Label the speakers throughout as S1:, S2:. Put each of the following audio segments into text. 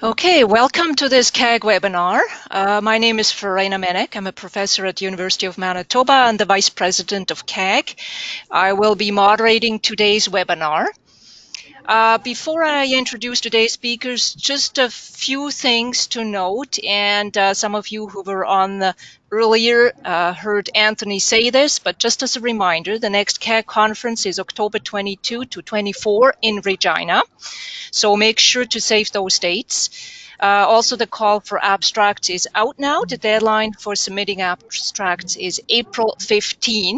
S1: Okay, welcome to this CAG webinar. My name is Verena Menek. I'm a professor at the University of Manitoba and the Vice President of CAG. I will be moderating today's webinar. Before I introduce today's speakers, just a few things to note, and some of you who were on earlier heard Anthony say this, but just as a reminder, the next CAG conference is October 22 to 24 in Regina, so make sure to save those dates. Also, the call for abstracts is out now. The deadline for submitting abstracts is April 15.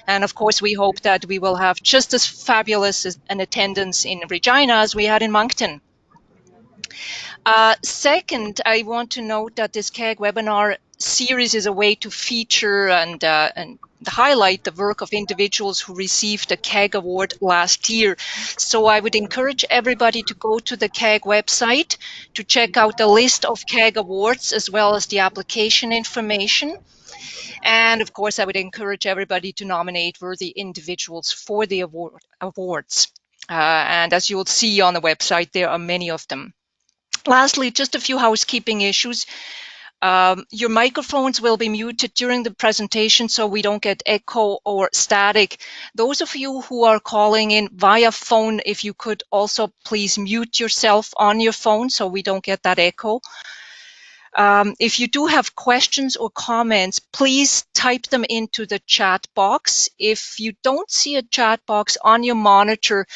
S1: And of course, we hope that we will have just as fabulous an attendance in Regina as we had in Moncton. Second, I want to note that this CAG webinar series is a way to feature and highlight the work of individuals who received the CAG Award last year. So I would encourage everybody to go to the CAG website to check out the list of CAG Awards as well as the application information. And of course, I would encourage everybody to nominate worthy individuals for the awards. And as you will see on the website, there are many of them. Lastly, just a few housekeeping issues. Your microphones will be muted during the presentation so we don't get echo or static. Those of you who are calling in via phone, if you could also please mute yourself on your phone so we don't get that echo. If you do have questions or comments, please type them into the chat box. If you don't see a chat box on your monitor,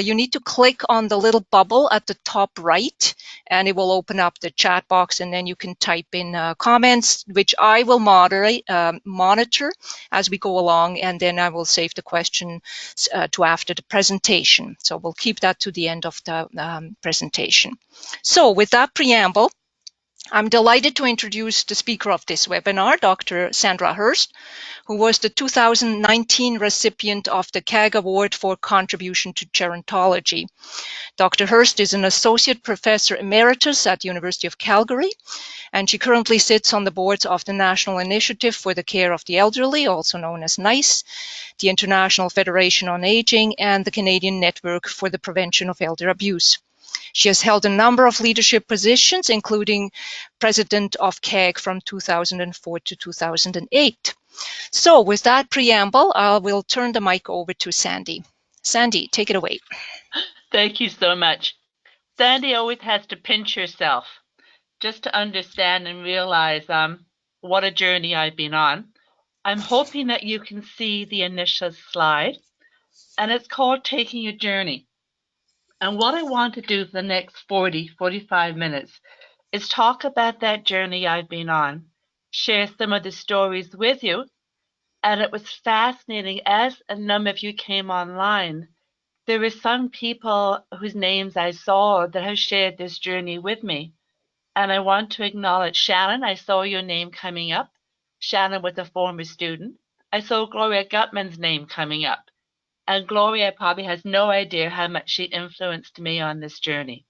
S1: you need to click on the little bubble at the top right, and it will open up the chat box, and then you can type in comments, which I will monitor as we go along, and then I will save the questions to after the presentation. So we'll keep that to the end of the presentation. So with that preamble, I'm delighted to introduce the speaker of this webinar, Dr. Sandra Hirst, who was the 2019 recipient of the CAG Award for Contribution to Gerontology. Dr. Hirst is an Associate Professor Emeritus at the University of Calgary, and she currently sits on the boards of the National Initiative for the Care of the Elderly, also known as NICE, the International Federation on Aging, and the Canadian Network for the Prevention of Elder Abuse. She has held a number of leadership positions, including President of CAG from 2004 to 2008. So with that preamble, I will turn the mic over to Sandy. Sandy, take it away.
S2: Thank you so much. Sandy always has to pinch herself just to understand and realize what a journey I've been on. I'm hoping that you can see the initial slide, and it's called Taking a Journey. And what I want to do for the next 45 minutes is talk about that journey I've been on, share some of the stories with you. And it was fascinating as a number of you came online. There were some people whose names I saw that have shared this journey with me. And I want to acknowledge Shannon. I saw your name coming up. Shannon was a former student. I saw Gloria Gutman's name coming up. And Gloria probably has no idea how much she influenced me on this journey.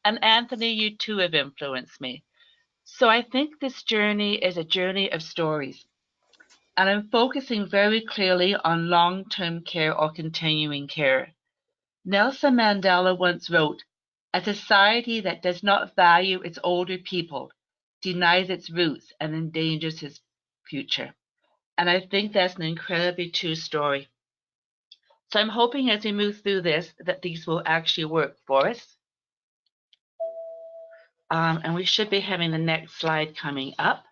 S2: And Anthony, you too have influenced me. So I think this journey is a journey of stories. And I'm focusing very clearly on long-term care or continuing care. Nelson Mandela once wrote, "A society that does not value its older people denies its roots and endangers its future." And I think that's an incredibly true story. So I'm hoping as we move through this, that these will actually work for us. And we should be having the next slide coming up.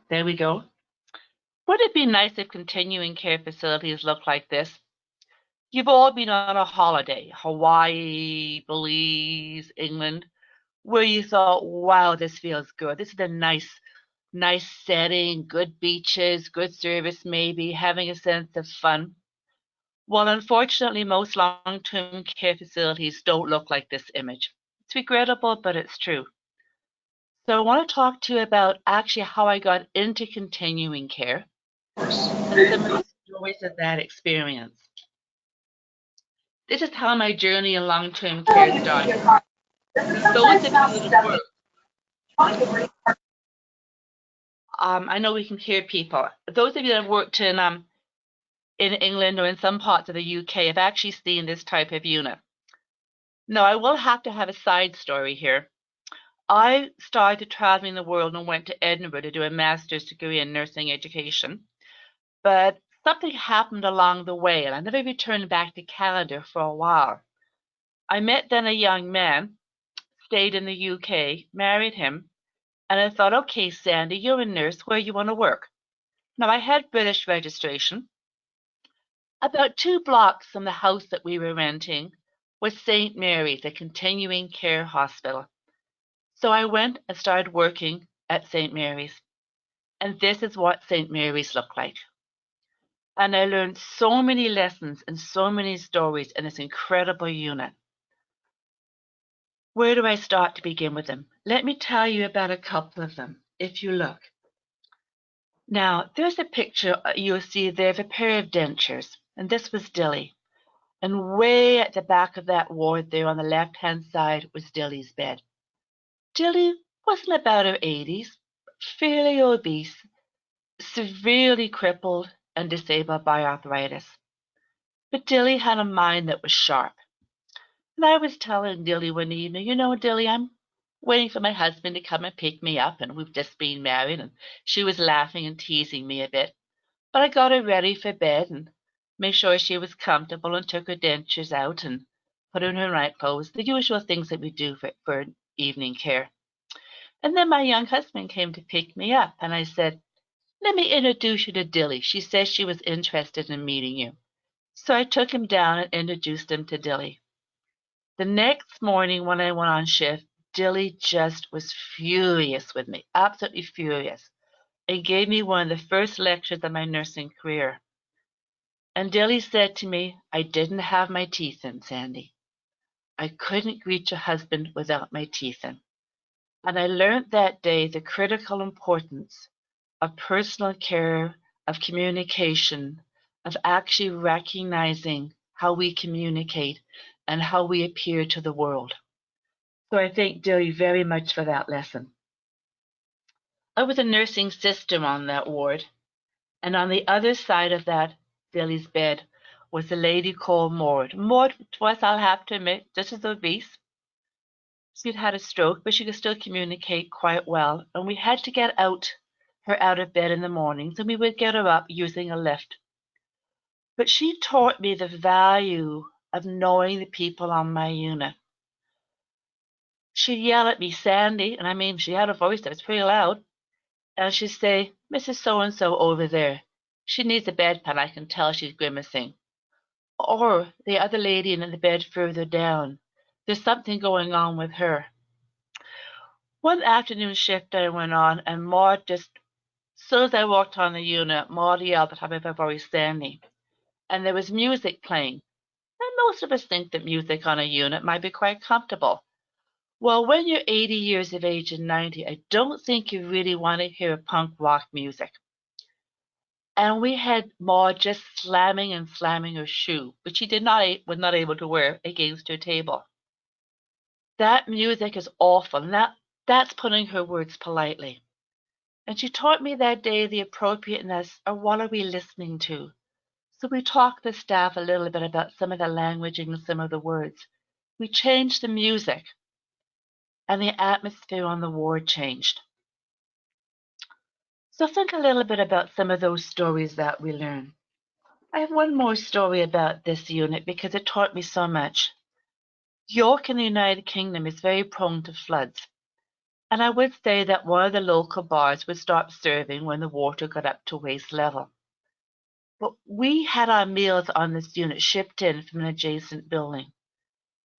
S2: There we go. Would it be nice if continuing care facilities look like this? You've all been on a holiday, Hawaii, Belize, England, where you thought, wow, this feels good. This is a nice setting, good beaches, good service, maybe having a sense of fun. Well, unfortunately, most long-term care facilities don't look like this image. It's regrettable, but it's true. So I want to talk to you about actually how I got into continuing care and some of the stories of that experience. This is how my journey in long-term care started. Those of you that have worked, I know we can hear people. Those of you that have worked in in England or in some parts of the UK have actually seen this type of unit. Now, I will have to have a side story here. I started traveling the world and went to Edinburgh to do a master's degree in nursing education. But something happened along the way, and I never returned back to Canada for a while. I met then a young man, stayed in the UK, married him, and I thought, okay, Sandy, you're a nurse, where you want to work? Now, I had British registration. About 2 blocks from the house that we were renting was St. Mary's, a continuing care hospital. So I went and started working at St. Mary's. And this is what St. Mary's looked like. And I learned so many lessons and so many stories in this incredible unit. Where do I start to begin with them? Let me tell you about a couple of them, if you look. Now, there's a picture you'll see there of a pair of dentures, and this was Dilly. And way at the back of that ward there on the left-hand side was Dilly's bed. Dilly was in about her 80s, fairly obese, severely crippled and disabled by arthritis. But Dilly had a mind that was sharp. And I was telling Dilly one evening, you know, Dilly, I'm waiting for my husband to come and pick me up, and we've just been married, and she was laughing and teasing me a bit. But I got her ready for bed and made sure she was comfortable and took her dentures out and put her in her right clothes, the usual things that we do for evening care. And then my young husband came to pick me up, and I said, let me introduce you to Dilly. She says she was interested in meeting you. So I took him down and introduced him to Dilly. The next morning when I went on shift, Dilly just was furious with me, absolutely furious, and gave me one of the first lectures of my nursing career. And Dilly said to me, I didn't have my teeth in, Sandy. I couldn't greet your husband without my teeth in. And I learned that day the critical importance of personal care, of communication, of actually recognizing how we communicate and how we appear to the world. So I thank Dilly very much for that lesson. I was a nursing sister on that ward, and on the other side of that Dilly's bed was a lady called Maud. Maud was, I'll have to admit, just as obese. She'd had a stroke, but she could still communicate quite well, and we had to get her out of bed in the mornings, and we would get her up using a lift. But she taught me the value of knowing the people on my unit. She'd yell at me, Sandy, and I mean, she had a voice that was pretty loud, and she'd say, Mrs. So-and-so over there, she needs a bedpan, I can tell she's grimacing. Or the other lady in the bed further down, there's something going on with her. One afternoon shift I went on, and Maud just, as soon as I walked on the unit, Maud yelled at the top of her voice, Sandy. And there was music playing. And most of us think that music on a unit might be quite comfortable. Well, when you're 80 years of age and 90, I don't think you really want to hear punk rock music. And we had Maud just slamming and slamming her shoe, which she was not able to wear, against her table. That music is awful, and that's putting her words politely. And she taught me that day the appropriateness of what are we listening to. So we talked to staff a little bit about some of the languaging and some of the words. We changed the music, and the atmosphere on the ward changed. So think a little bit about some of those stories that we learn. I have one more story about this unit because it taught me so much. York in the United Kingdom is very prone to floods. And I would say that one of the local bars would stop serving when the water got up to waist level. But we had our meals on this unit shipped in from an adjacent building.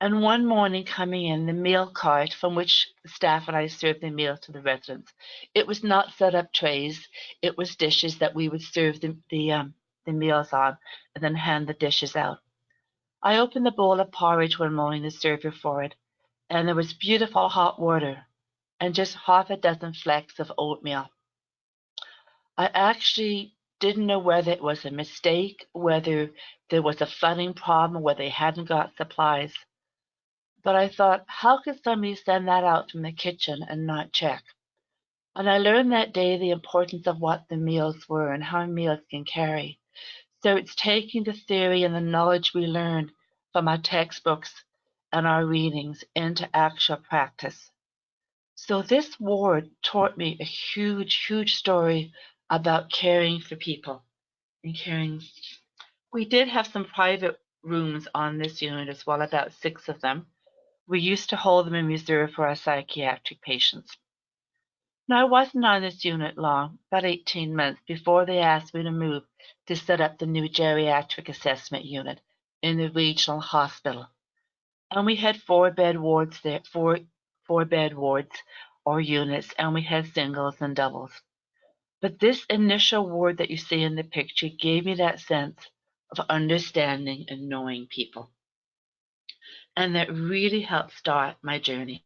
S2: And one morning coming in, the meal cart from which the staff and I served the meals to the residents, it was not set up trays. It was dishes that we would serve the meals on and then hand the dishes out. I opened the bowl of porridge one morning to serve her for it, and there was beautiful hot water and just half a dozen flecks of oatmeal. I actually didn't know whether it was a mistake, whether there was a flooding problem, whether they hadn't got supplies. But I thought, how could somebody send that out from the kitchen and not check? And I learned that day the importance of what the meals were and how meals can carry. So it's taking the theory and the knowledge we learned from our textbooks and our readings into actual practice. So this ward taught me a huge, huge story about caring for people and caring. We did have some private rooms on this unit as well, about 6 of them. We used to hold them in reserve for our psychiatric patients. Now, I wasn't on this unit long, about 18 months, before they asked me to move to set up the new geriatric assessment unit in the regional hospital. And we had 4-bed wards there, four-bed wards or units, and we had singles and doubles. But this initial ward that you see in the picture gave me that sense of understanding and knowing people. And that really helped start my journey.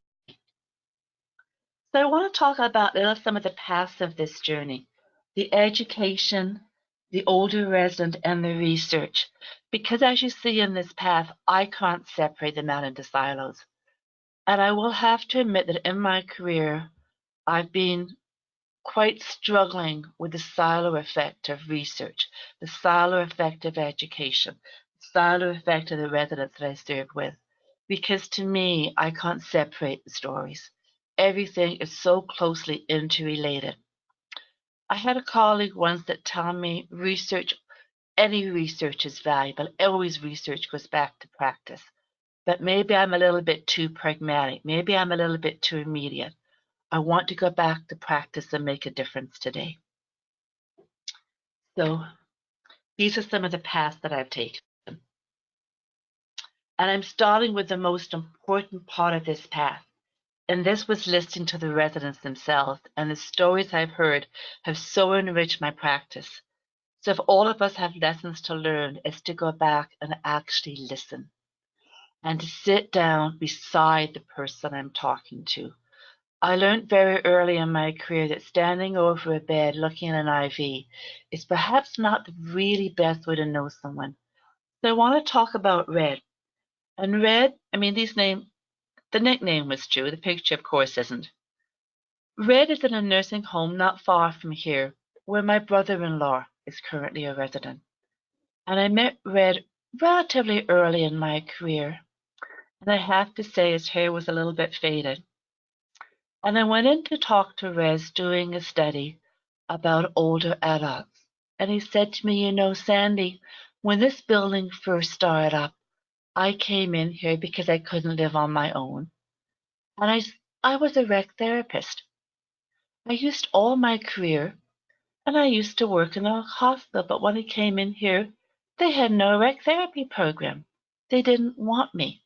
S2: So I want to talk about some of the paths of this journey, the education, the older resident, and the research. Because as you see in this path, I can't separate them out into silos. And I will have to admit that in my career, I've been quite struggling with the silo effect of research, the silo effect of education, the silo effect of the residents that I served with. Because to me, I can't separate the stories. Everything is so closely interrelated. I had a colleague once that told me any research is valuable. Always research goes back to practice. But maybe I'm a little bit too pragmatic. Maybe I'm a little bit too immediate. I want to go back to practice and make a difference today. So these are some of the paths that I've taken. And I'm starting with the most important part of this path. And this was listening to the residents themselves, and the stories I've heard have so enriched my practice. So if all of us have lessons to learn, it's to go back and actually listen and to sit down beside the person I'm talking to. I learned very early in my career that standing over a bed looking at an IV is perhaps not the really best way to know someone. So I want to talk about Red. And Red, the nickname was true, the picture of course isn't. Red is in a nursing home not far from here, where my brother-in-law is currently a resident. And I met Red relatively early in my career, and I have to say his hair was a little bit faded. And I went in to talk to Red doing a study about older adults. And he said to me, Sandy, when this building first started up, I came in here because I couldn't live on my own. And I was a rec therapist. I used all my career, and I used to work in a hospital, but when I came in here, they had no rec therapy program. They didn't want me.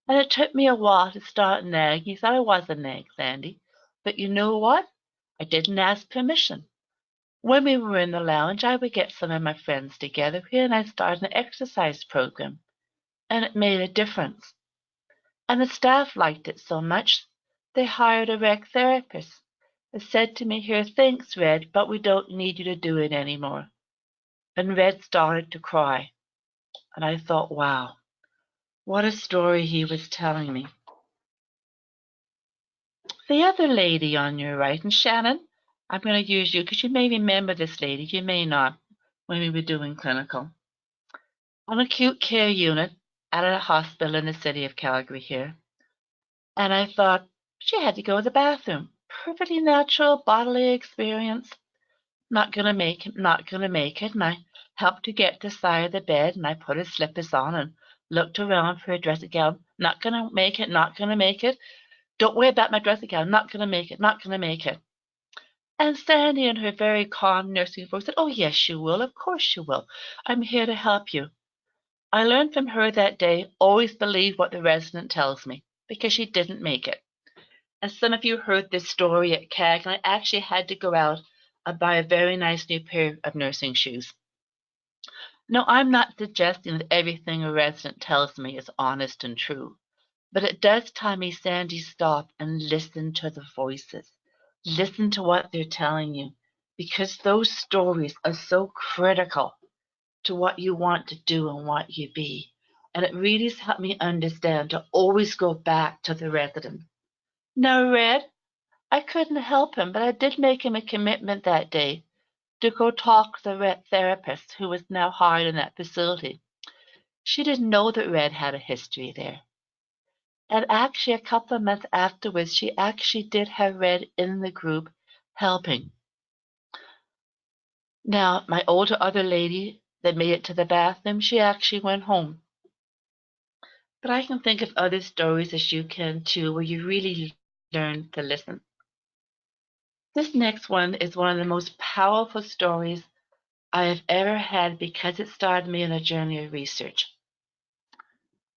S2: And it took me a while to start nagging. He said I was a nag, Sandy. But you know what? I didn't ask permission. When we were in the lounge, I would get some of my friends together here, and I started an exercise program. And it made a difference. And the staff liked it so much, they hired a rec therapist. They said to me here, thanks, Red, but we don't need you to do it anymore. And Red started to cry. And I thought, wow, what a story he was telling me. The other lady on your right, and Shannon, I'm going to use you because you may remember this lady, you may not, when we were doing clinical. On acute care unit at a hospital in the city of Calgary here. And I thought she had to go to the bathroom. Perfectly natural bodily experience. Not gonna make it, not gonna make it. And I helped her get to the side of the bed, and I put her slippers on and looked around for her dressing gown. Not gonna make it, not gonna make it. Don't worry about my dressing gown. Not gonna make it, not gonna make it. And Sandy, in her very calm nursing voice, said, oh, yes, you will. Of course you will. I'm here to help you. I learned from her that day, always believe what the resident tells me, because she didn't make it. And some of you heard this story at CAG, and I actually had to go out and buy a very nice new pair of nursing shoes. No, I'm not suggesting that everything a resident tells me is honest and true, but it does tell me, Sandy, stop and listen to the voices. Listen to what they're telling you, because those stories are so critical to what you want to do and what you be. And it really has helped me understand to always go back to the resident. Now, Red, I couldn't help him, but I did make him a commitment that day to go talk to the therapist who was now hired in that facility. She didn't know that Red had a history there. And actually, a couple of months afterwards, she actually did have Red in the group helping. Now, my older other lady that made it to the bathroom, she actually went home. But I can think of other stories as you can too, where you really learn to listen. This next one is one of the most powerful stories I have ever had because it started me on a journey of research.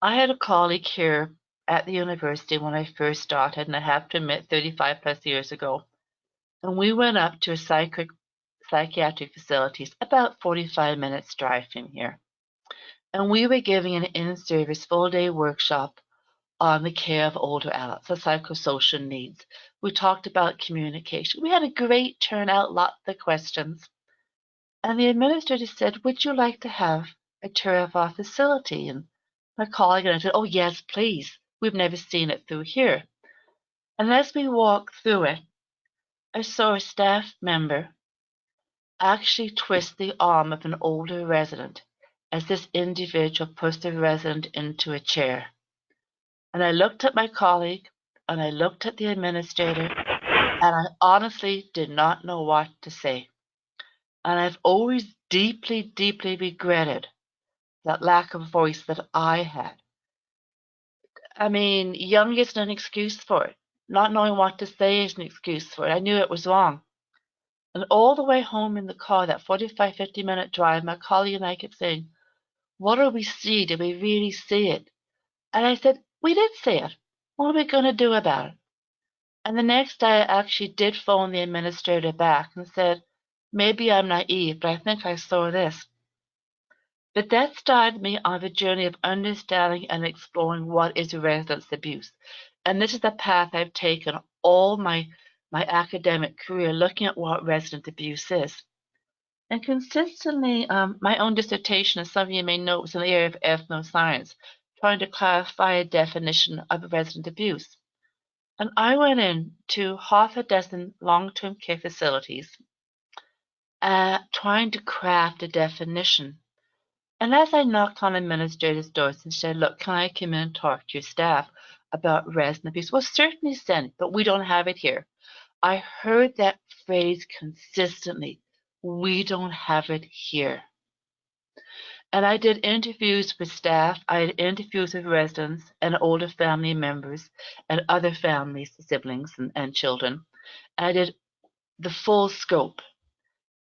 S2: I had a colleague here at the university when I first started, and I have to admit, 35 plus years ago. And we went up to a psychiatric facilities about 45 minutes drive from here. And we were giving an in-service full-day workshop on the care of older adults, the psychosocial needs. We talked about communication. We had a great turnout, lots of questions. And the administrator said, would you like to have a tour of our facility? And my colleague and I said, oh, yes, please. We've never seen it through here. And as we walked through it, I saw a staff member actually twist the arm of an older resident as this individual pushed the resident into a chair. And I looked at my colleague and I looked at the administrator and I honestly did not know what to say. And I've always deeply, deeply regretted that lack of voice that I had. I mean, young isn't an excuse for it. Not knowing what to say is an excuse for it. I knew it was wrong. And all the way home in the car, that 45, 50-minute drive, my colleague and I kept saying, what do we see? Did we really see it? And I said, we did see it. What are we going to do about it? And the next day, I actually did phone the administrator back and said, maybe I'm naive, but I think I saw this. But that started me on the journey of understanding and exploring what is residence abuse. And this is the path I've taken all my academic career, looking at what resident abuse is. And consistently, my own dissertation, as some of you may know, was in the area of ethnoscience, trying to clarify a definition of resident abuse. And I went into half a dozen long-term care facilities trying to craft a definition. And as I knocked on administrators' doors and said, look, can I come in and talk to your staff about resident abuse? Well, certainly send it, but we don't have it here. I heard that phrase consistently. We don't have it here. And I did interviews with staff. I had interviews with residents and older family members and other families, siblings and children. And I did the full scope.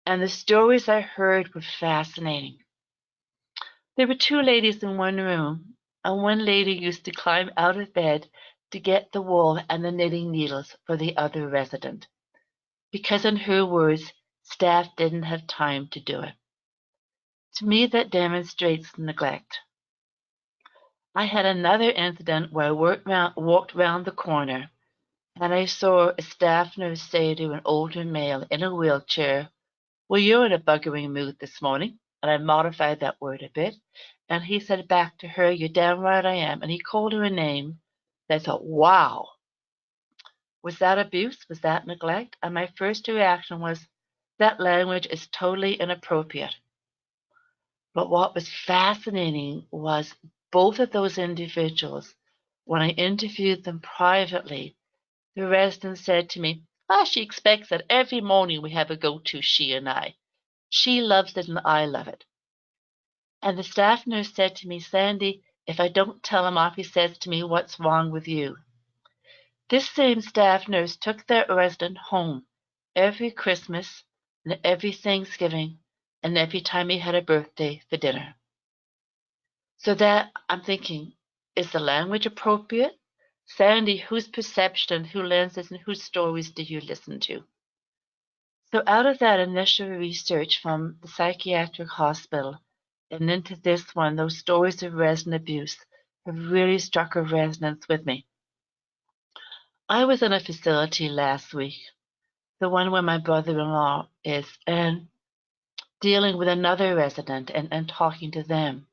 S2: And the stories I heard were fascinating. There were two ladies in one room, and one lady used to climb out of bed to get the wool and the knitting needles for the other resident, because in her words, staff didn't have time to do it. To me, that demonstrates neglect. I had another incident where I walked round the corner, and I saw a staff nurse say to an older male in a wheelchair, well, you're in a buggering mood this morning. And I modified that word a bit. And he said back to her, you're damn right I am. And he called her a name. And I thought, wow, was that abuse? Was that neglect? And my first reaction was, that language is totally inappropriate. But what was fascinating was both of those individuals, when I interviewed them privately, the resident said to me, she expects that every morning we have a go-to, she and I. She loves it and I love it. And the staff nurse said to me, Sandy, if I don't tell him off, he says to me, what's wrong with you? This same staff nurse took that resident home every Christmas and every Thanksgiving and every time he had a birthday for dinner. So that I'm thinking, is the language appropriate? Sandy, whose perception, whose lenses, and whose stories do you listen to? So out of that initial research from the psychiatric hospital and into this one, those stories of resident abuse have really struck a resonance with me. I was in a facility last week, the one where my brother-in-law is, and dealing with another resident and talking to them.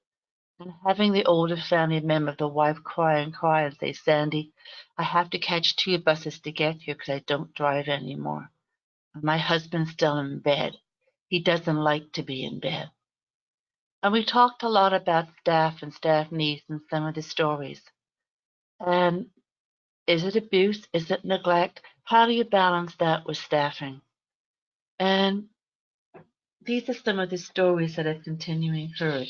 S2: And having the older family member, the wife, cry and say, Sandy, I have to catch 2 buses to get here because I don't drive anymore. My husband's still in bed. he doesn't like to be in bed. And we talked a lot about staff and staff needs and some of the stories. And is it abuse? Is it neglect? How do you balance that with staffing? And these are some of the stories that I've continually heard.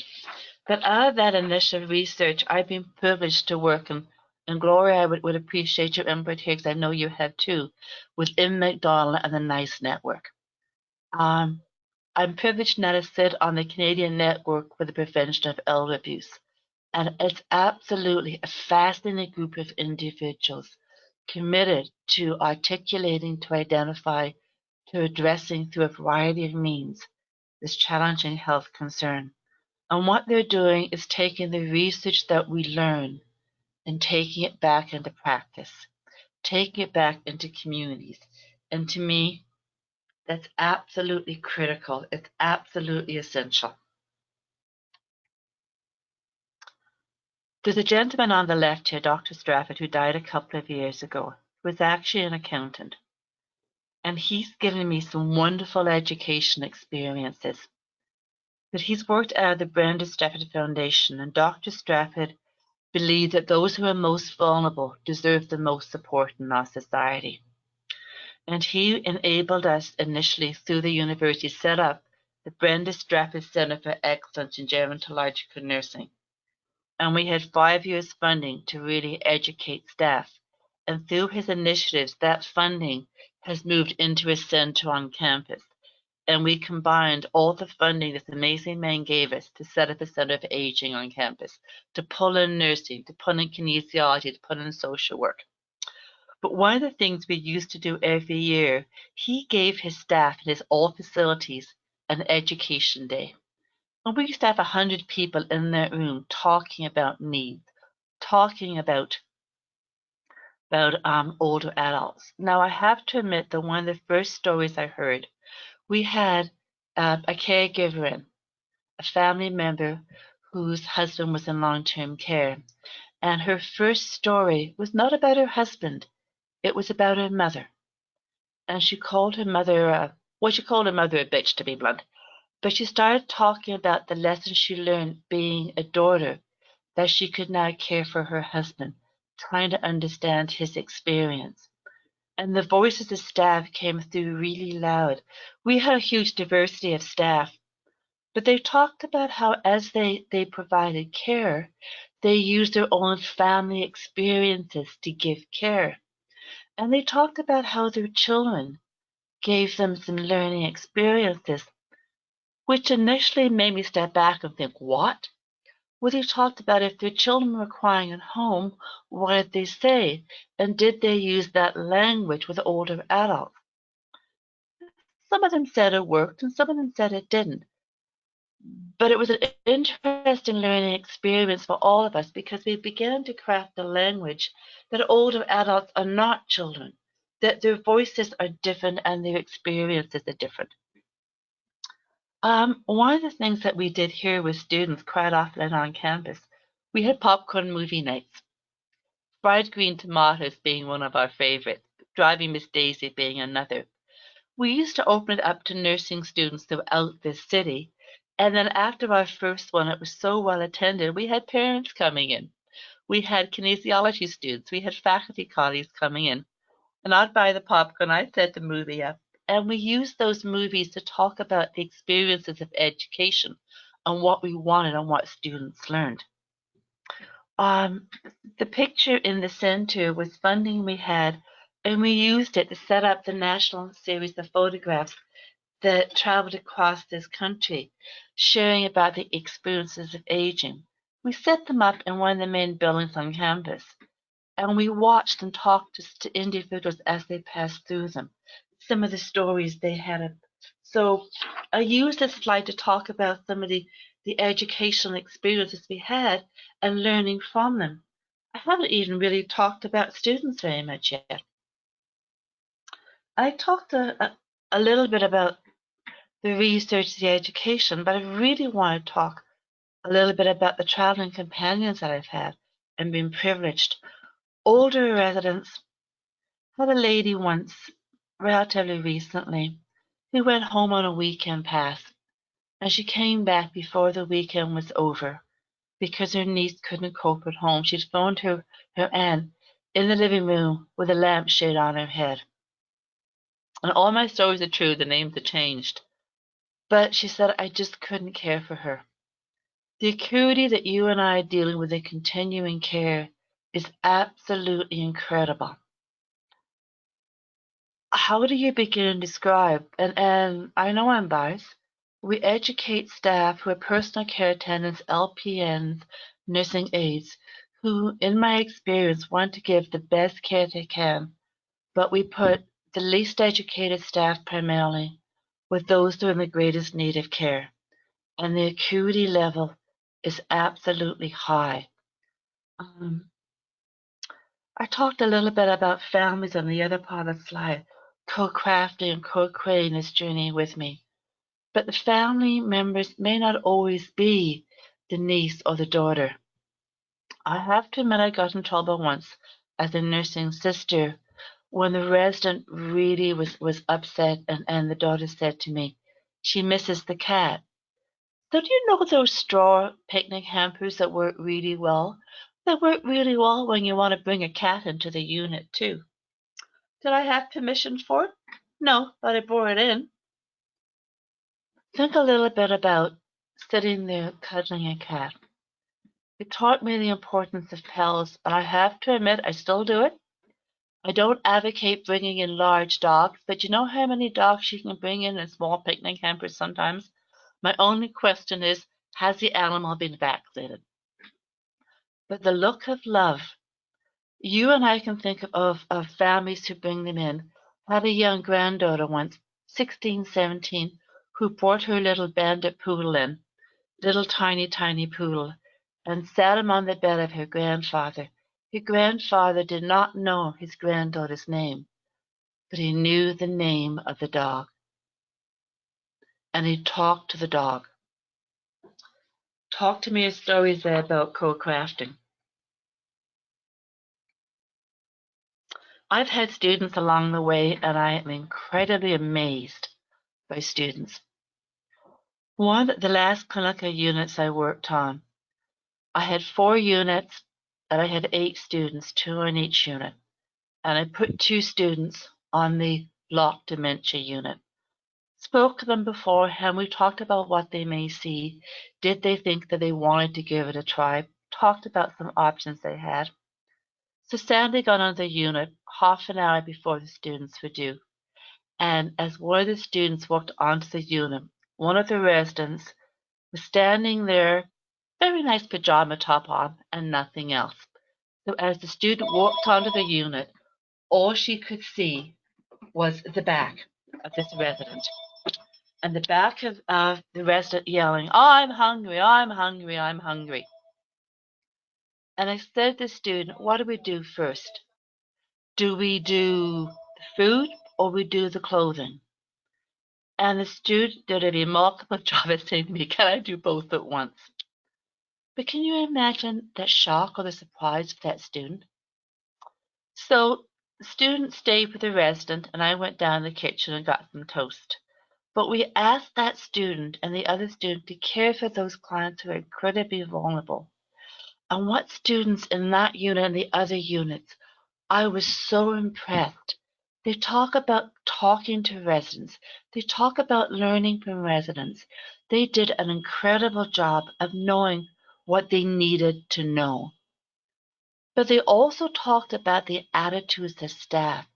S2: But out of that initial research, I've been privileged to work, and Gloria, I would appreciate your input here, because I know you have too, within McDonald and the NICE network. I'm privileged now to sit on the Canadian Network for the Prevention of Elder Abuse. And it's absolutely a fascinating group of individuals committed to articulating, to identify, to addressing through a variety of means this challenging health concern. And what they're doing is taking the research that we learn and taking it back into practice, taking it back into communities. And to me, that's absolutely critical. It's absolutely essential. There's a gentleman on the left here, Dr. Strafford, who died a couple of years ago, who was actually an accountant. And he's given me some wonderful education experiences. But he's worked out of the Brenda Strafford Foundation, and Dr. Strafford believed that those who are most vulnerable deserve the most support in our society. And he enabled us initially through the university set up the Brenda Strafford Center for Excellence in Gerontological Nursing. And we had 5 years funding to really educate staff. And through his initiatives, that funding has moved into a center on campus. And we combined all the funding this amazing man gave us to set up a center of aging on campus, to pull in nursing, to pull in kinesiology, to pull in social work. But one of the things we used to do every year, he gave his staff in his all facilities an education day. And we used to have 100 people in that room talking about needs, talking about older adults. Now, I have to admit that one of the first stories I heard, we had a caregiver in, a family member whose husband was in long-term care. And her first story was not about her husband. It was about her mother. And she called her mother, she called her mother a bitch, to be blunt. But she started talking about the lessons she learned being a daughter, that she could now care for her husband, trying to understand his experience. And the voices of staff came through really loud. We had a huge diversity of staff, but they talked about how as they provided care, they used their own family experiences to give care. And they talked about how their children gave them some learning experiences, which initially made me step back and think, what? Well, they talked about if their children were crying at home, what did they say? And did they use that language with older adults? Some of them said it worked and some of them said it didn't. But it was an interesting learning experience for all of us because we began to craft a language that older adults are not children, that their voices are different and their experiences are different. One of the things that we did here with students quite often on campus, we had popcorn movie nights. Fried green tomatoes being one of our favorites, Driving Miss Daisy being another. We used to open it up to nursing students throughout the city, and then after our first one, it was so well attended, we had parents coming in. We had kinesiology students, we had faculty colleagues coming in, and I'd buy the popcorn, I'd set the movie up, and we used those movies to talk about the experiences of education and what we wanted and what students learned. The picture in the center was funding we had, and we used it to set up the national series of photographs that traveled across this country, sharing about the experiences of aging. We set them up in one of the main buildings on campus, and we watched and talked to individuals as they passed through them, some of the stories they had. So I used this slide to talk about some of the educational experiences we had and learning from them. I haven't even really talked about students very much yet. I talked a little bit about the research, the education, but I really want to talk a little bit about the traveling companions that I've had and been privileged. Older residents. Had a lady once, relatively recently, We went home on a weekend pass, and she came back before the weekend was over because her niece couldn't cope at home. She'd phoned her aunt in the living room with a lampshade on her head. And all my stories are true, the names have changed. But she said I just couldn't care for her. The acuity that you and I are dealing with in continuing care is absolutely incredible. How do you begin to describe? And I know I'm biased. We educate staff who are personal care attendants, LPNs, nursing aides, who, in my experience, want to give the best care they can, but we put the least educated staff primarily with those who are in the greatest need of care. And the acuity level is absolutely high. I talked a little bit about families on the other part of the slide, co-crafting and co-creating this journey with me. But the family members may not always be the niece or the daughter. I have to admit I got in trouble once as a nursing sister when the resident really was upset and the daughter said to me, she misses the cat. So do you know those straw picnic hampers that work really well? They work really well when you want to bring a cat into the unit too. Did I have permission for it? No, but I brought it in. Think a little bit about sitting there cuddling a cat. It taught me the importance of pals, and I have to admit I still do it. I don't advocate bringing in large dogs, but you know how many dogs you can bring in small picnic hampers sometimes? My only question is, has the animal been vaccinated? But the look of love, you and I can think of families who bring them in. I had a young granddaughter once, 16, 17, who brought her little bandit poodle in, little tiny, tiny poodle, and sat him on the bed of her grandfather. Her grandfather did not know his granddaughter's name, but he knew the name of the dog, and he talked to the dog. Talk to me a story there about co-crafting. I've had students along the way, and I am incredibly amazed by students. One of the last clinical units I worked on, I had 4 units, and I had 8 students, 2 on each unit. And I put 2 students on the locked dementia unit. Spoke to them beforehand. We talked about what they may see. Did they think that they wanted to give it a try? Talked about some options they had. So Sandy got on the unit half an hour before the students were due. And as one of the students walked onto the unit, one of the residents was standing there, very nice pajama top on and nothing else. So as the student walked onto the unit, all she could see was the back of this resident. And the back of the resident yelling, I'm hungry, I'm hungry, I'm hungry. And I said to the student, what do we do first? Do we do the food or we do the clothing? And the student did a remarkable job of saying to me, can I do both at once? But can you imagine that shock or the surprise for that student? So the student stayed with the resident and I went down the kitchen and got some toast. But we asked that student and the other student to care for those clients who are incredibly vulnerable. And what students in that unit and the other units, I was so impressed. They talk about talking to residents. They talk about learning from residents. They did an incredible job of knowing what they needed to know. But they also talked about the attitudes of staff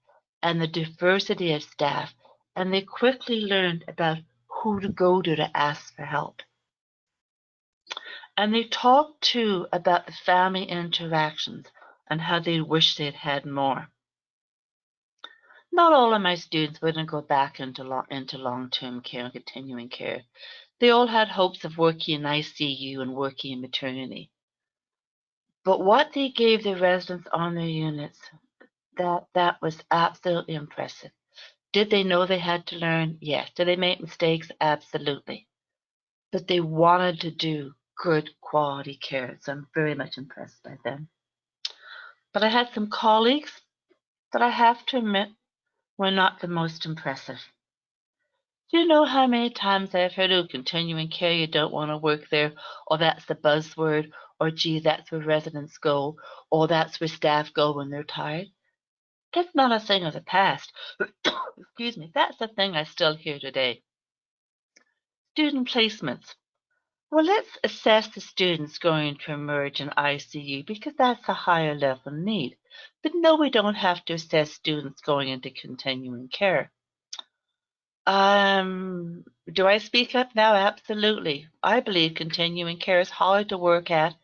S2: and the diversity of staff, and they quickly learned about who to go to ask for help. And they talked too about the family interactions and how they wish they'd had more. Not all of my students wouldn't go back into long-term care and continuing care. They all had hopes of working in ICU and working in maternity. But what they gave the residents on their units, that was absolutely impressive. Did they know they had to learn? Yes. Did they make mistakes? Absolutely. But they wanted to do good quality care, so I'm very much impressed by them. But I had some colleagues that I have to admit were not the most impressive. Do you know how many times I've heard, oh, continuing care, you don't want to work there, or that's the buzzword, or gee, that's where residents go, or that's where staff go when they're tired? That's not a thing of the past. Excuse me, that's the thing I still hear today. Student placements. Well, let's assess the students going to emerge in ICU because that's a higher level need. But no, we don't have to assess students going into continuing care. Do I speak up now? Absolutely. I believe continuing care is harder to work at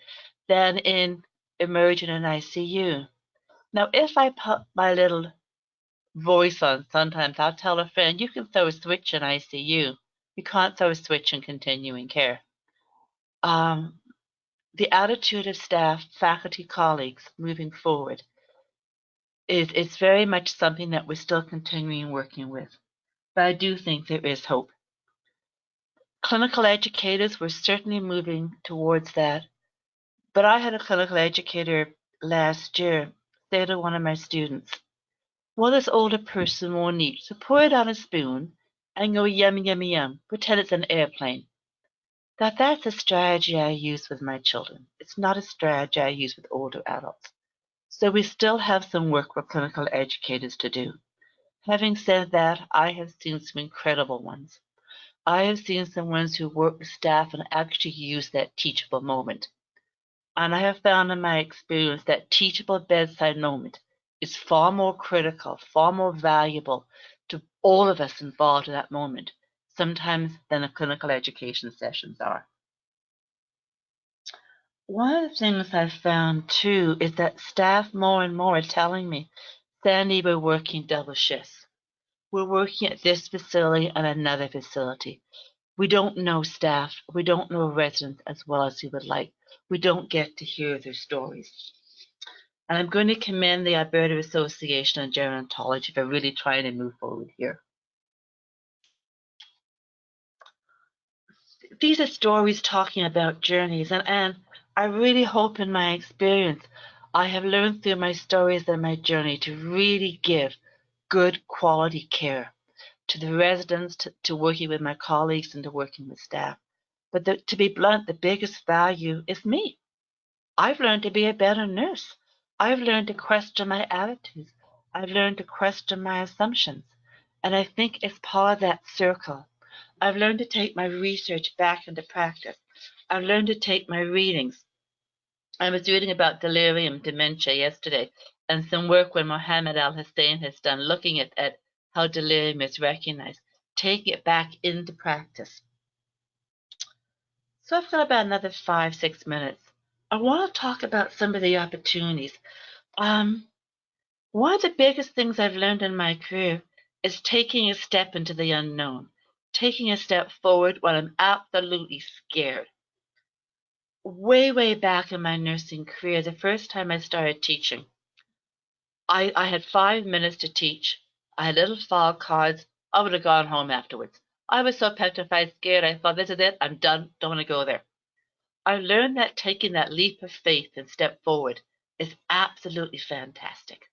S2: than in emerging in ICU. Now, if I put my little voice on, sometimes I'll tell a friend, you can throw a switch in ICU. You can't throw a switch in continuing care. The attitude of staff, faculty, colleagues moving forward is very much something that we're still continuing working with. But I do think there is hope. Clinical educators were certainly moving towards that. But I had a clinical educator last year say to one of my students, well, this older person won't eat, so pour it on a spoon and go yum, yum, yum, pretend it's an airplane. That's a strategy I use with my children. It's not a strategy I use with older adults. So we still have some work for clinical educators to do. Having said that, I have seen some incredible ones. I have seen some ones who work with staff and actually use that teachable moment. And I have found in my experience that teachable bedside moment is far more critical, far more valuable to all of us involved in that moment, sometimes than the clinical education sessions are. One of the things I've found too is that staff more and more are telling me, Sandy, we're working double shifts. We're working at this facility and another facility. We don't know staff. We don't know residents as well as we would like. We don't get to hear their stories. And I'm going to commend the Alberta Association of Gerontology for really trying to move forward here. These are stories talking about journeys, and I really hope in my experience I have learned through my stories and my journey to really give good quality care to the residents, to working with my colleagues and to working with staff. But to be blunt, the biggest value is me. I've learned to be a better nurse. I've learned to question my attitudes. I've learned to question my assumptions. And I think it's part of that circle. I've learned to take my research back into practice. I've learned to take my readings. I was reading about delirium dementia yesterday and some work when Mohammed Al Hussein has done looking at how delirium is recognized, taking it back into practice. So I've got about another 5-6 minutes. I want to talk about some of the opportunities. One of the biggest things I've learned in my career is taking a step into the unknown, taking a step forward when I'm absolutely scared. Way, way back in my nursing career, the first time I started teaching, I had 5 minutes to teach. I had little file cards. I would have gone home afterwards. I was so petrified, scared. I thought, this is it. I'm done. Don't want to go there. I learned that taking that leap of faith and step forward is absolutely fantastic.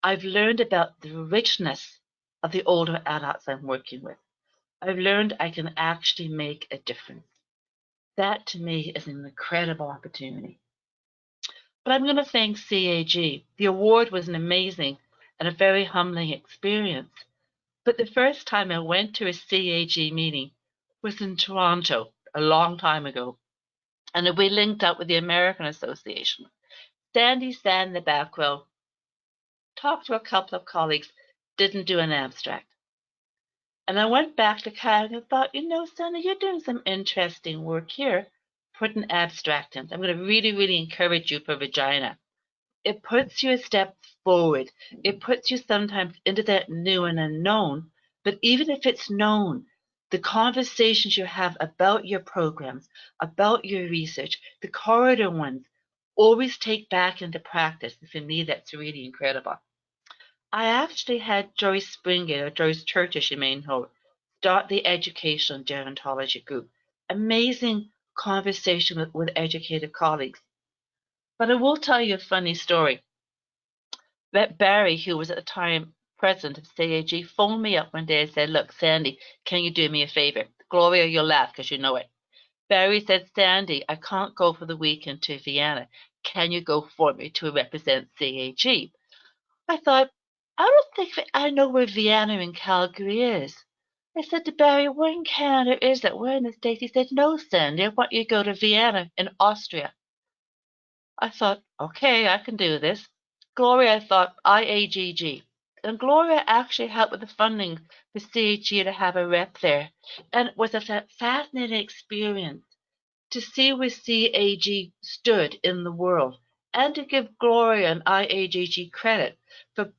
S2: I've learned about the richness of the older adults I'm working with. I've learned I can actually make a difference. That to me is an incredible opportunity. But I'm going to thank CAG. The award was an amazing and a very humbling experience. But the first time I went to a CAG meeting was in Toronto a long time ago. And we linked up with the American Association. Sandy sat in the back row, talked to a couple of colleagues, didn't do an abstract. And I went back to CAG and thought, Sandy, you're doing some interesting work here. Put an abstract in. I'm going to really, really encourage you for Regina. It puts you a step forward. It puts you sometimes into that new and unknown. But even if it's known, the conversations you have about your programs, about your research, the corridor ones, always take back into practice. And for me, that's really incredible. I actually had Joyce Springate, or Joyce Church, as you may know, start the Education Gerontology group. Amazing conversation with educated colleagues. But I will tell you a funny story. That Barry, who was at the time president of CAG, phoned me up one day and said, look, Sandy, can you do me a favor? Gloria, you'll laugh because you know it. Barry said, Sandy, I can't go for the weekend to Vienna. Can you go for me to represent CAG? I thought, I don't think I know where Vienna in Calgary is. I said to Barry, where in Canada is it? Where in the States? He said, no, Sandy, I want you to go to Vienna in Austria. I thought, okay, I can do this. Gloria, I thought, IAGG. And Gloria actually helped with the funding for CAG to have a rep there. And it was a fascinating experience to see where CAG stood in the world and to give Gloria and IAGG credit for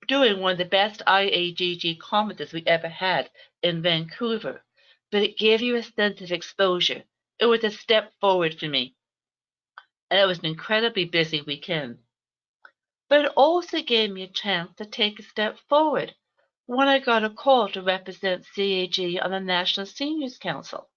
S2: doing one of the best IAGG conferences we ever had in Vancouver. But it gave you a sense of exposure. It was a step forward for me. And it was an incredibly busy weekend. But it also gave me a chance to take a step forward when I got a call to represent CAG on the National Seniors Council.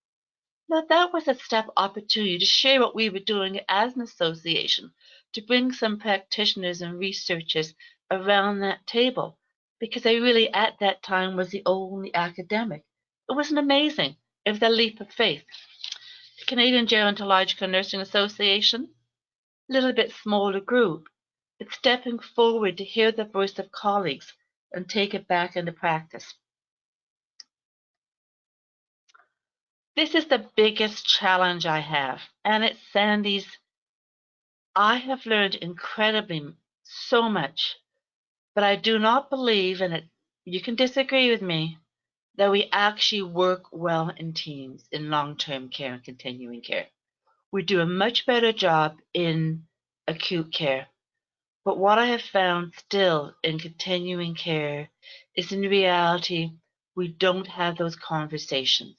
S2: Now, that was a step opportunity to share what we were doing as an association, to bring some practitioners and researchers around that table, because I really, at that time, was the only academic. It was amazing. It was a leap of faith. The Canadian Gerontological Nursing Association, a little bit smaller group, but stepping forward to hear the voice of colleagues and take it back into practice. This is the biggest challenge I have, and it's Sandy's. I have learned incredibly so much, but I do not believe, and it, you can disagree with me, that we actually work well in teams in long-term care and continuing care. We do a much better job in acute care. But what I have found still in continuing care is in reality, we don't have those conversations.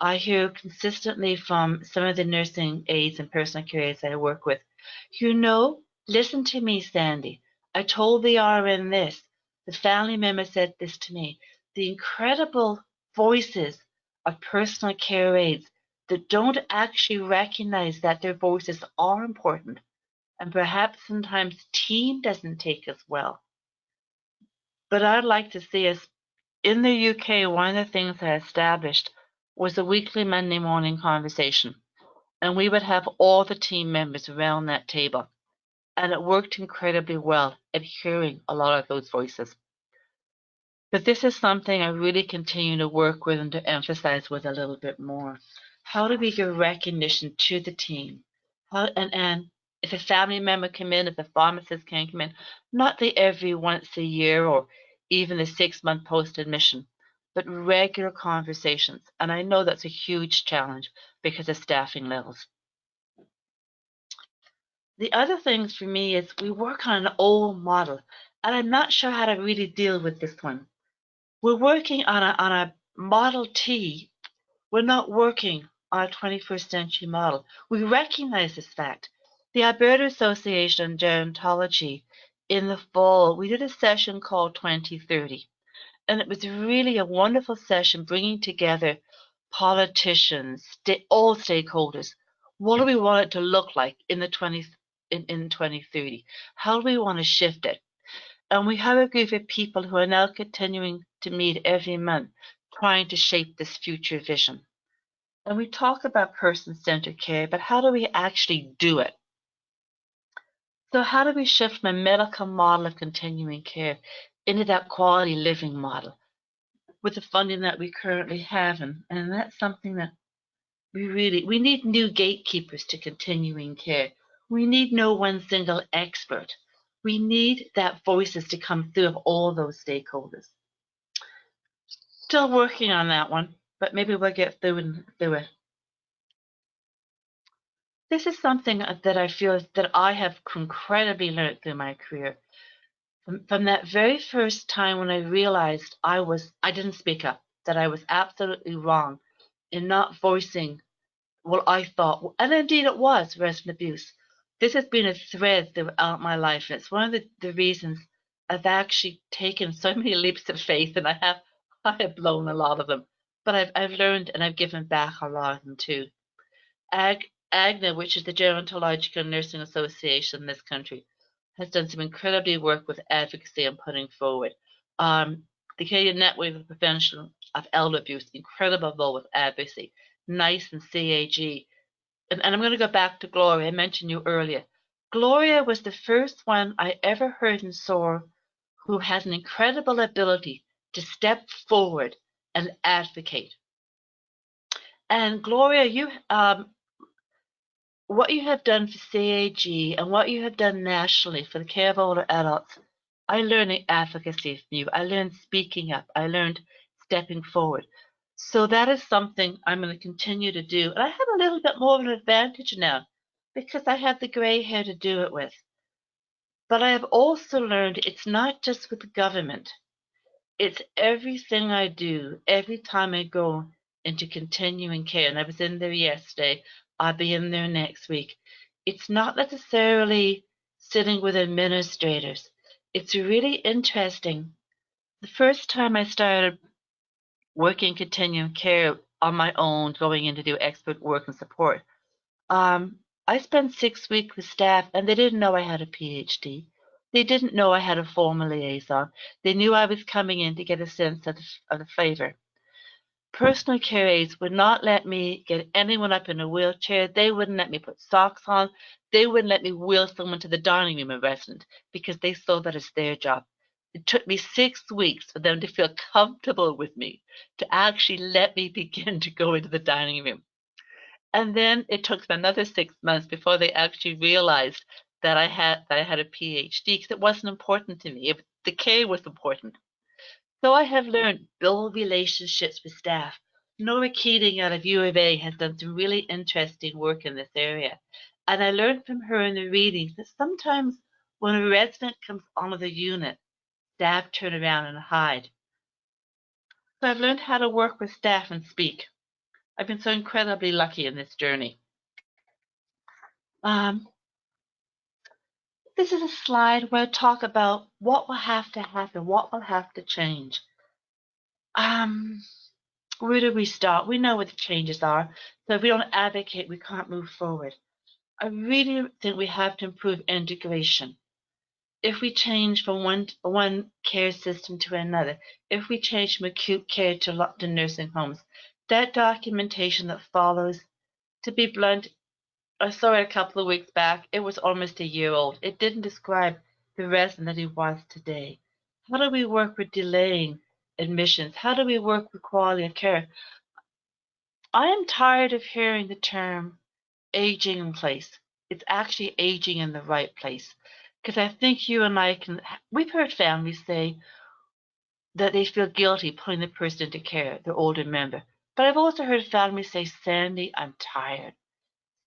S2: I hear consistently from some of the nursing aides and personal care aides I work with, listen to me, Sandy. I told the RN this. The family member said this to me. The incredible voices of personal care aides that don't actually recognize that their voices are important. And perhaps sometimes team doesn't take us well. But I'd like to see us in the UK. One of the things I established was a weekly Monday morning conversation, and we would have all the team members around that table, and it worked incredibly well at hearing a lot of those voices. But this is something I really continue to work with and to emphasize with a little bit more. How do we give recognition to the team? And if a family member come in, if the pharmacist can come in, not the every once a year or even the 6-month post-admission, but regular conversations. And I know that's a huge challenge because of staffing levels. The other things for me is we work on an old model, and I'm not sure how to really deal with this one. We're working on a Model T. We're not working on a 21st century model. We recognize this fact. The Alberta Association of Gerontology, in the fall, we did a session called 2030. And it was really a wonderful session bringing together politicians, all stakeholders. What do we want it to look like in 2030? How do we want to shift it? And we have a group of people who are now continuing to meet every month, trying to shape this future vision. And we talk about person-centered care, but how do we actually do it? So how do we shift from a medical model of continuing care into that quality living model with the funding that we currently have? And that's something that we need new gatekeepers to continuing care. We need no one single expert. We need that voices to come through of all those stakeholders. Still working on that one, but maybe we'll get through it. This is something that I feel that I have incredibly learned through my career. From that very first time when I realized I didn't speak up, that I was absolutely wrong in not voicing what I thought, and indeed it was resident abuse. This has been a thread throughout my life. It's one of the reasons I've actually taken so many leaps of faith, and I have blown a lot of them, but I've learned and I've given back a lot of them too. AGNA, which is the Gerontological Nursing Association in this country, has done some incredibly work with advocacy and putting forward. The Canadian Network of Prevention of Elder Abuse, incredible role with advocacy. NICE and CAG. And I'm going to go back to Gloria. I mentioned you earlier. Gloria was the first one I ever heard and saw who has an incredible ability to step forward and advocate. And Gloria, you what you have done for CAG and what you have done nationally for the care of older adults, I learned advocacy from you. I learned speaking up. I learned stepping forward. So that is something I'm going to continue to do. And I have a little bit more of an advantage now because I have the gray hair to do it with. But I have also learned it's not just with the government. It's everything I do, every time I go into continuing care. And I was in there yesterday. I'll be in there next week. It's not necessarily sitting with administrators. It's really interesting. The first time I started working continuing care on my own, going in to do expert work and support, I spent 6 weeks with staff and they didn't know I had a PhD. They didn't know I had a formal liaison. They knew I was coming in to get a sense of the flavor. Personal care aides would not let me get anyone up in a wheelchair. They wouldn't let me put socks on. They wouldn't let me wheel someone to the dining room of a resident because they saw that as their job. It took me 6 weeks for them to feel comfortable with me, to actually let me begin to go into the dining room. And then it took another 6 months before they actually realized that I had a PhD because it wasn't important to me. The care was important. So I have learned build relationships with staff. Nora Keating out of U of A has done some really interesting work in this area. And I learned from her in the readings that sometimes when a resident comes onto the unit, staff turn around and hide. So I've learned how to work with staff and speak. I've been so incredibly lucky in this journey. This is a slide where I talk about what will have to happen, what will have to change. Where do we start? We know what the changes are. So if we don't advocate, we can't move forward. I really think we have to improve integration. If we change from one care system to another, if we change from acute care to nursing homes, that documentation that follows, to be blunt, I saw it a couple of weeks back. It was almost a year old. It didn't describe the resident that he was today. How do we work with delaying admissions? How do we work with quality of care? I am tired of hearing the term aging in place. It's actually aging in the right place. Because I think you and I we've heard families say that they feel guilty putting the person into care, their older member. But I've also heard families say, Sandy, I'm tired.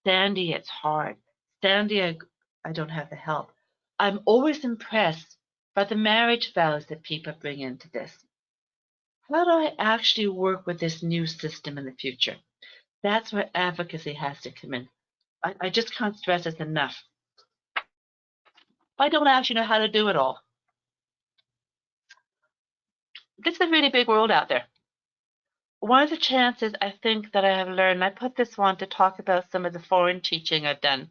S2: Sandy, it's hard. Sandy, I don't have the help. I'm always impressed by the marriage vows that people bring into this. How do I actually work with this new system in the future? That's where advocacy has to come in. I just can't stress this enough. I don't actually know how to do it all. This is a really big world out there. One of the chances I think that I have learned, I put this one to talk about some of the foreign teaching I've done,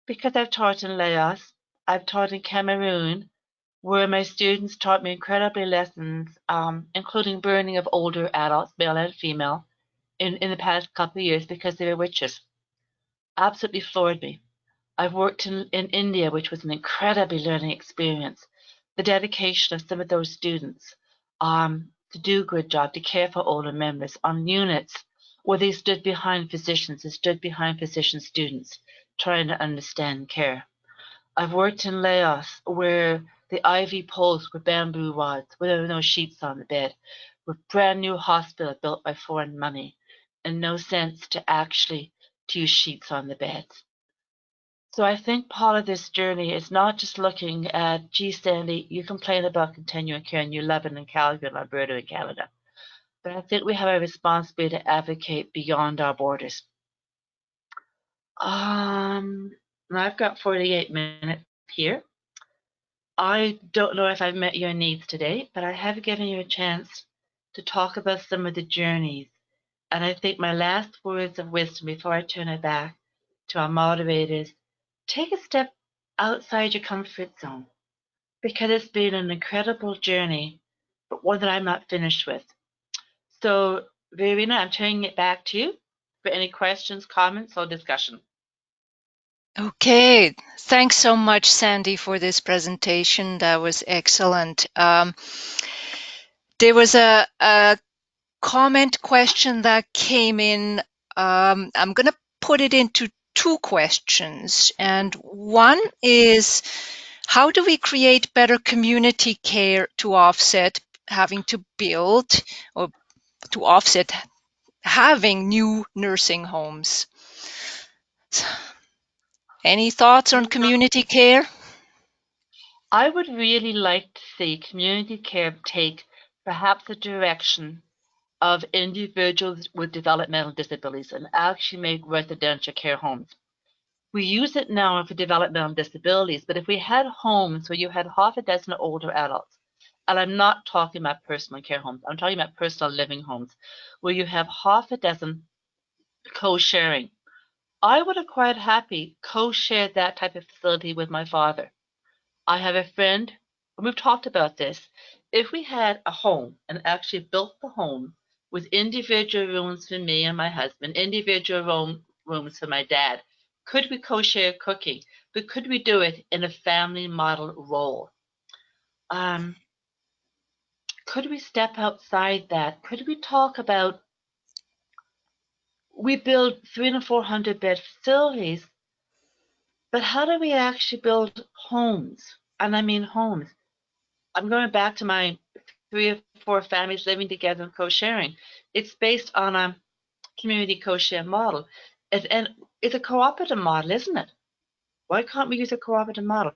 S2: because I've taught in Laos, I've taught in Cameroon, where my students taught me incredibly lessons, including burning of older adults, male and female, in the past couple of years because they were witches. Absolutely floored me. I've worked in India, which was an incredibly learning experience. The dedication of some of those students to do a good job, to care for older members on units where they stood behind physicians, they stood behind physician students, trying to understand care. I've worked in Laos where the IV poles were bamboo rods, where there were no sheets on the bed, with brand new hospital built by foreign money, and no sense to actually use sheets on the beds. So I think part of this journey is not just looking at, gee, Sandy, you complain about continuing care and you love it in Calgary and Alberta and Canada. But I think we have a responsibility to advocate beyond our borders. Now I've got 48 minutes here. I don't know if I've met your needs today, but I have given you a chance to talk about some of the journeys. And I think my last words of wisdom before I turn it back to our moderators, take a step outside your comfort zone, because it's been an incredible journey, but one that I'm not finished with. So, Verena, I'm turning it back to you for any questions, comments, or discussion.
S1: Okay, thanks so much, Sandy, for this presentation. That was excellent. There was a comment question that came in. I'm going to put it into two questions. And one is, how do we create better community care to offset having to build or to offset having new nursing homes? Any thoughts on community care?
S2: I would really like to see community care take perhaps a direction of individuals with developmental disabilities and actually make residential care homes. We use it now for developmental disabilities, but if we had homes where you had half a dozen older adults, and I'm not talking about personal care homes, I'm talking about personal living homes, where you have half a dozen co-sharing, I would have quite happy co-shared that type of facility with my father. I have a friend, and we've talked about this. If we had a home and actually built the home with individual rooms for me and my husband, individual rooms for my dad, could we co-share cooking? But could we do it in a family model role? Could we step outside that? Could we talk about, we build 300 and 400 bed facilities, but how do we actually build homes? And I mean homes. I'm going back to my 3 or 4 families living together and co-sharing. It's based on a community co-share model. And it's a cooperative model, isn't it? Why can't we use a cooperative model?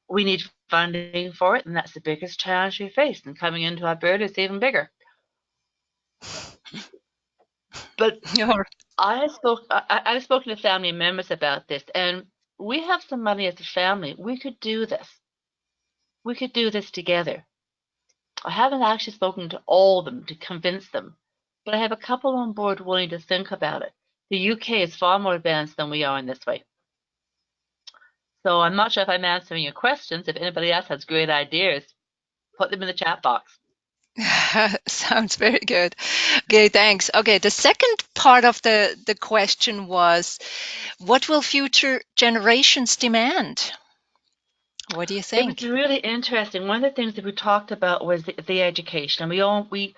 S2: We need funding for it, and that's the biggest challenge we face. And coming into Alberta, it's even bigger. But I've spoken to family members about this, and we have some money as a family. We could do this. We could do this together. I haven't actually spoken to all of them to convince them, but I have a couple on board willing to think about it. The UK is far more advanced than we are in this way. So I'm not sure if I'm answering your questions. If anybody else has great ideas, put them in the chat box.
S1: Sounds very good. Okay, thanks. Okay, the second part of the question was, what will future generations demand? What do you think?
S2: It was really interesting. One of the things that we talked about was the education. And we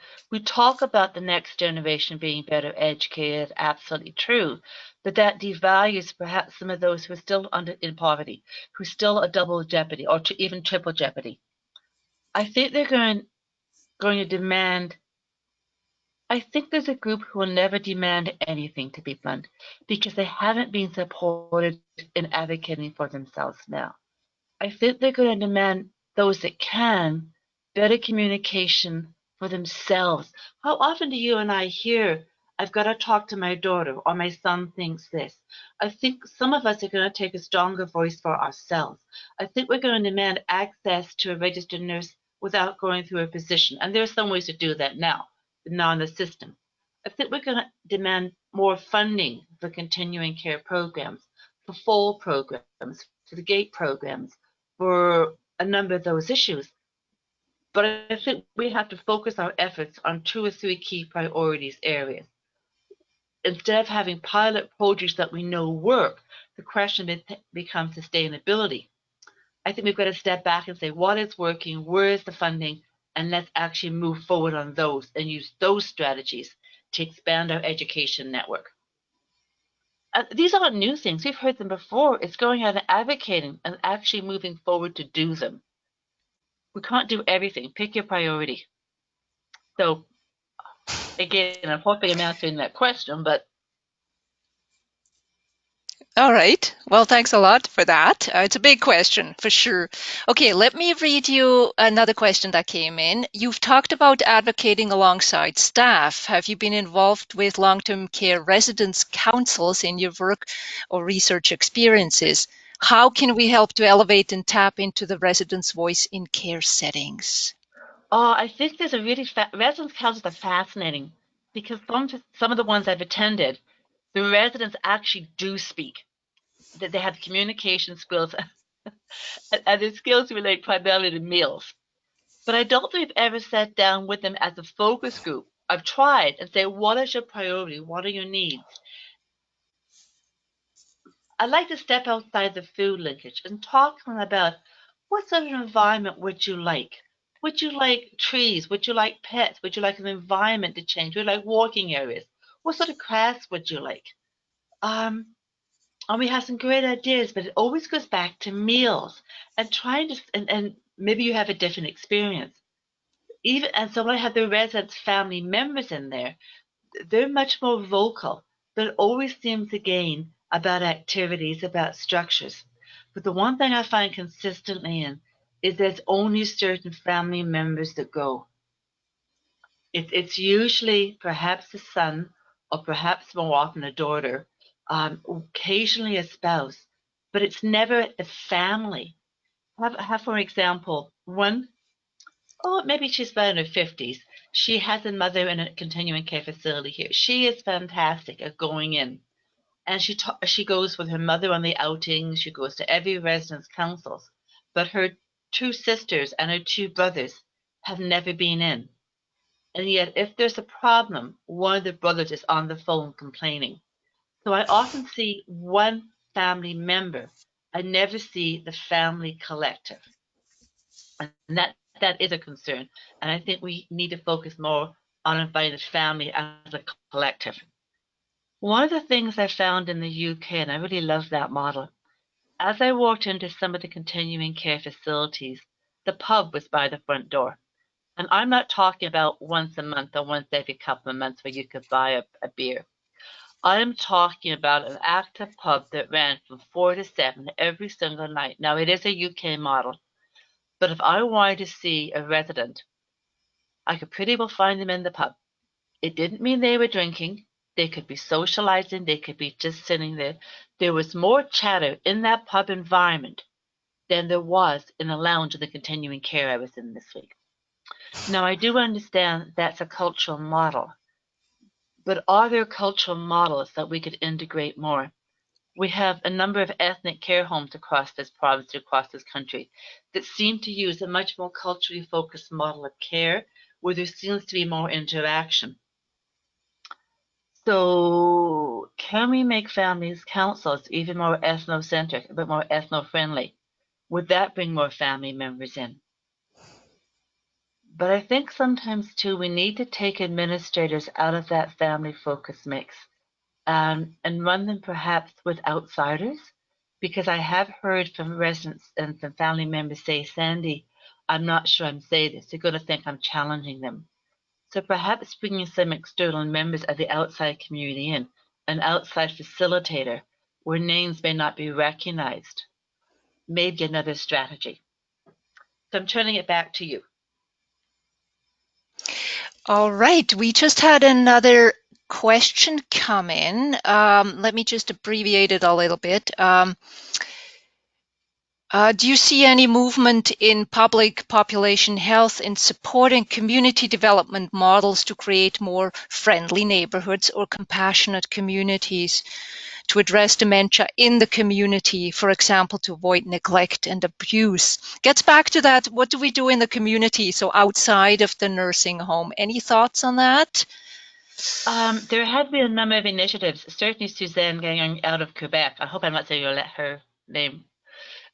S2: talk about the next generation being better educated, absolutely true. But that devalues perhaps some of those who are still in poverty, who still are double jeopardy or even triple jeopardy. I think they're going to demand. I think there's a group who will never demand anything, to be blunt, because they haven't been supported in advocating for themselves now. I think they're going to demand, those that can, better communication for themselves. How often do you and I hear, I've got to talk to my daughter, or my son thinks this? I think some of us are going to take a stronger voice for ourselves. I think we're going to demand access to a registered nurse without going through a physician. And there are some ways to do that now in the system. I think we're going to demand more funding for continuing care programs, for fall programs, for the GATE programs, for a number of those issues. But I think we have to focus our efforts on 2 or 3 key priorities areas. Instead of having pilot projects that we know work, the question becomes sustainability. I think we've got to step back and say, what is working? Where is the funding? And let's actually move forward on those and use those strategies to expand our education network. These aren't new things. We've heard them before. It's going out and advocating and actually moving forward to do them. We can't do everything. Pick your priority. So again, I'm hoping I'm answering that question, but.
S1: All right. Well, thanks a lot for that. It's a big question for sure. Okay, let me read you another question that came in. You've talked about advocating alongside staff. Have you been involved with long-term care residents councils in your work or research experiences? How can we help to elevate and tap into the residents' voice in care settings?
S2: I think there's a really residence councils are fascinating because some of the ones I've attended, the residents actually do speak. That they have communication skills And the skills relate primarily to meals. But I don't think we've ever sat down with them as a focus group. I've tried and say, what is your priority? What are your needs? I'd like to step outside the food linkage and talk to them about what sort of environment would you like? Would you like trees? Would you like pets? Would you like an environment to change? Would you like walking areas? What sort of crafts would you like? And we have some great ideas, but it always goes back to meals and trying to, and maybe you have a different experience. Even and so when I have the residents' family members in there, they're much more vocal, but it always seems again about activities, about structures. But the one thing I find consistently in is there's only certain family members that go. It's usually perhaps a son, or perhaps more often a daughter, occasionally a spouse, but it's never the family. Have for example, one, oh, maybe she's about in her 50s. She has a mother in a continuing care facility here. She is fantastic at going in. And she goes with her mother on the outings. She goes to every residence councils. But her two sisters and her two brothers have never been in. And yet, if there's a problem, one of the brothers is on the phone complaining. So I often see one family member. I never see the family collective. And that is a concern. And I think we need to focus more on inviting the family as a collective. One of the things I found in the UK, and I really love that model, as I walked into some of the continuing care facilities, the pub was by the front door. And I'm not talking about once a month or once every couple of months where you could buy a beer. I am talking about an active pub that ran from 4 to 7 every single night. Now, it is a UK model, but if I wanted to see a resident, I could pretty well find them in the pub. It didn't mean they were drinking. They could be socializing. They could be just sitting there. There was more chatter in that pub environment than there was in the lounge of the continuing care I was in this week. Now, I do understand that's a cultural model, but are there cultural models that we could integrate more? We have a number of ethnic care homes across this province, across this country, that seem to use a much more culturally focused model of care where there seems to be more interaction. So can we make families councils even more ethnocentric, a bit more ethno-friendly? Would that bring more family members in? But I think sometimes too, we need to take administrators out of that family focus mix and run them perhaps with outsiders. Because I have heard from residents and some family members say, Sandy, I'm not sure I'm saying this. They're going to think I'm challenging them. So perhaps bringing some external members of the outside community in, an outside facilitator where names may not be recognized, may be another strategy. So I'm turning it back to you.
S1: All right, we just had another question come in. Let me just abbreviate it a little bit. Do you see any movement in public population health in supporting community development models to create more friendly neighborhoods or compassionate communities to address dementia in the community, for example, to avoid neglect and abuse? Gets back to that, what do we do in the community, so outside of the nursing home? Any thoughts on that?
S2: There have been a number of initiatives, certainly Suzanne Gang out of Quebec. I hope I'm not saying her name.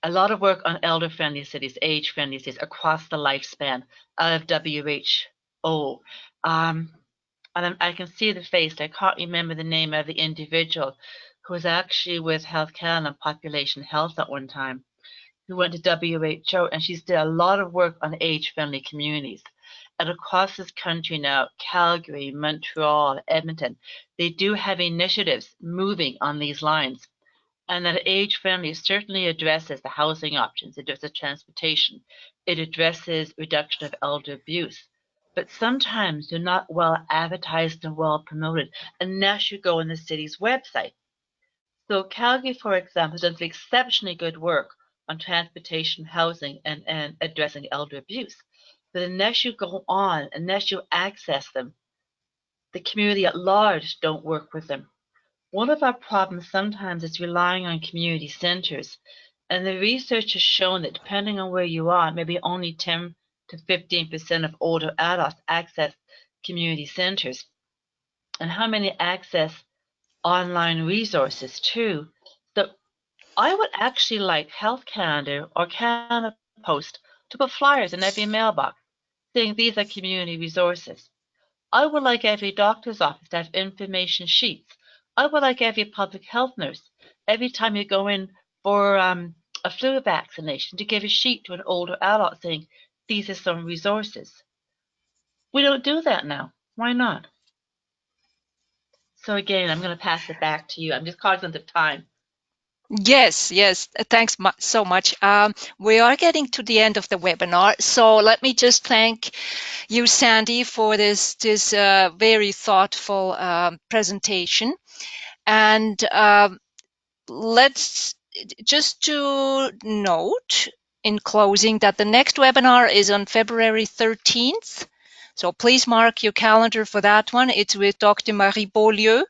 S2: A lot of work on elder-friendly cities, age-friendly cities across the lifespan out of WHO. And I can see the face. I can't remember the name of the individual who was actually with Health Canada and Population Health at one time, who went to WHO, and she's did a lot of work on age-friendly communities. And across this country now, Calgary, Montreal, Edmonton, they do have initiatives moving on these lines. And that age-friendly certainly addresses the housing options, it addresses transportation, it addresses reduction of elder abuse. But sometimes they're not well advertised and well promoted unless you go on the city's website. So Calgary, for example, has done some exceptionally good work on transportation, housing, and addressing elder abuse. But unless you go on, unless you access them, the community at large don't work with them. One of our problems sometimes is relying on community centers, And the research has shown that depending on where you are, maybe only 10 to 15% of older adults access community centers. And how many access online resources too? So I would actually like Health Canada or Canada Post to put flyers in every mailbox saying these are community resources. I would like every doctor's office to have information sheets. I would like every public health nurse, every time you go in for a flu vaccination, to give a sheet to an older adult saying, these are some resources. We don't do that now. Why not? So again, I'm going to pass it back to you. I'm just cognizant of time.
S1: Yes, yes. Thanks so much. We are getting to the end of the webinar, so let me just thank you, Sandy, for this very thoughtful presentation. And let's just to note in closing that the next webinar is on February 13th. So please mark your calendar for that one. It's with Dr. Marie Beaulieu,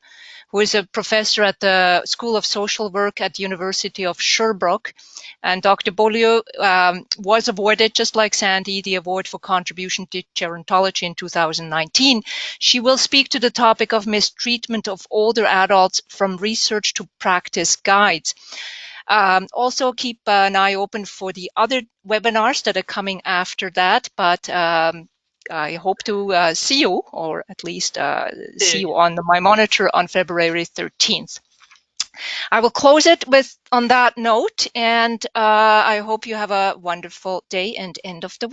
S1: who is a professor at the School of Social Work at the University of Sherbrooke. And Dr. Beaulieu was awarded, just like Sandy, the award for contribution to gerontology in 2019. She will speak to the topic of mistreatment of older adults from research to practice guides. Also keep an eye open for the other webinars that are coming after that, but I hope to see you, or at least see you on my monitor on February 13th. I will close it on that note, and I hope you have a wonderful day and end of the week.